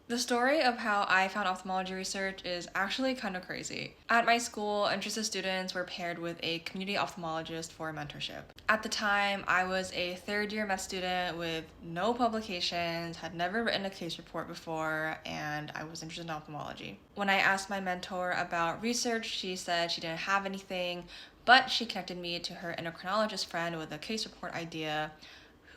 The story of how I found ophthalmology research is actually kind of crazy. At my school, interested students were paired with a community ophthalmologist for mentorship. At the time, I was a third year med student with no publications, had never written a case report before, and I was interested in ophthalmology. When I asked my mentor about research, she said she didn't have anything, but she connected me to her endocrinologist friend with a case report idea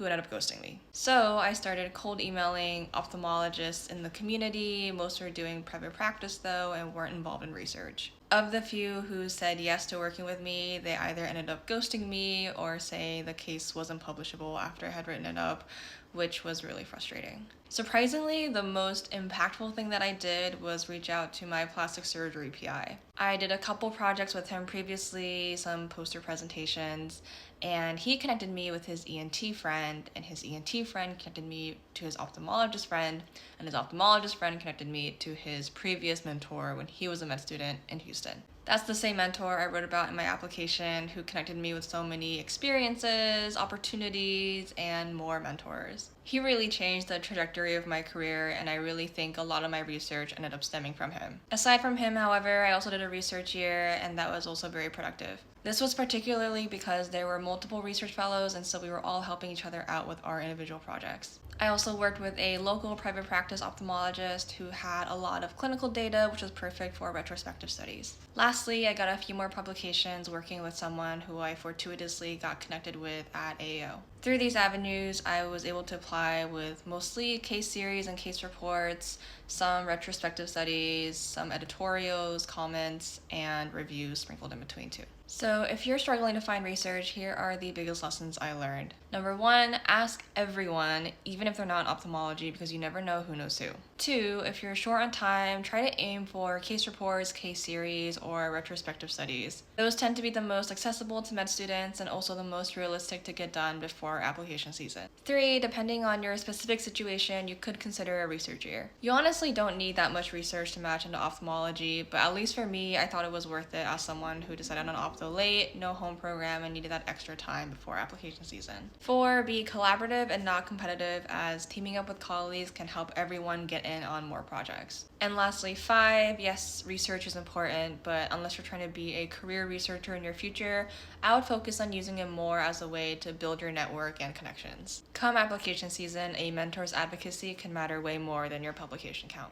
who ended up ghosting me. So I started cold emailing ophthalmologists in the community. Most were doing private practice though and weren't involved in research. Of the few who said yes to working with me, they either ended up ghosting me or saying the case wasn't publishable after I had written it up, which was really frustrating. Surprisingly, the most impactful thing that I did was reach out to my plastic surgery PI. I did a couple projects with him previously, some poster presentations, and he connected me with his ENT friend, and his ENT friend connected me to his ophthalmologist friend, and his ophthalmologist friend connected me to his previous mentor when he was a med student in Houston. That's the same mentor I wrote about in my application who connected me with so many experiences, opportunities, and more mentors. He really changed the trajectory of my career, and I really think a lot of my research ended up stemming from him. Aside from him, however, I also did a research year, and that was also very productive. This was particularly because there were multiple research fellows, and so we were all helping each other out with our individual projects. I also worked with a local private practice ophthalmologist who had a lot of clinical data, which was perfect for retrospective studies. Lastly, I got a few more publications working with someone who I fortuitously got connected with at AAO. Through these avenues, I was able to apply with mostly case series and case reports, some retrospective studies, some editorials, comments, and reviews sprinkled in between too. So if you're struggling to find research, here are the biggest lessons I learned. Number 1, ask everyone, even if they're not in ophthalmology, because you never know who knows who. 2, if you're short on time, try to aim for case reports, case series, or retrospective studies. Those tend to be the most accessible to med students and also the most realistic to get done before application season. 3, depending on your specific situation, you could consider a research year. You honestly don't need that much research to match into ophthalmology, but at least for me, I thought it was worth it as someone who decided on ophtho late, no home program, and needed that extra time before application season. 4, be collaborative and not competitive, as teaming up with colleagues can help everyone get in on more projects. And lastly, 5, yes, research is important, but unless you're trying to be a career researcher in your future, I would focus on using it more as a way to build your network and connections. Come application season, a mentor's advocacy can matter way more than your publication count.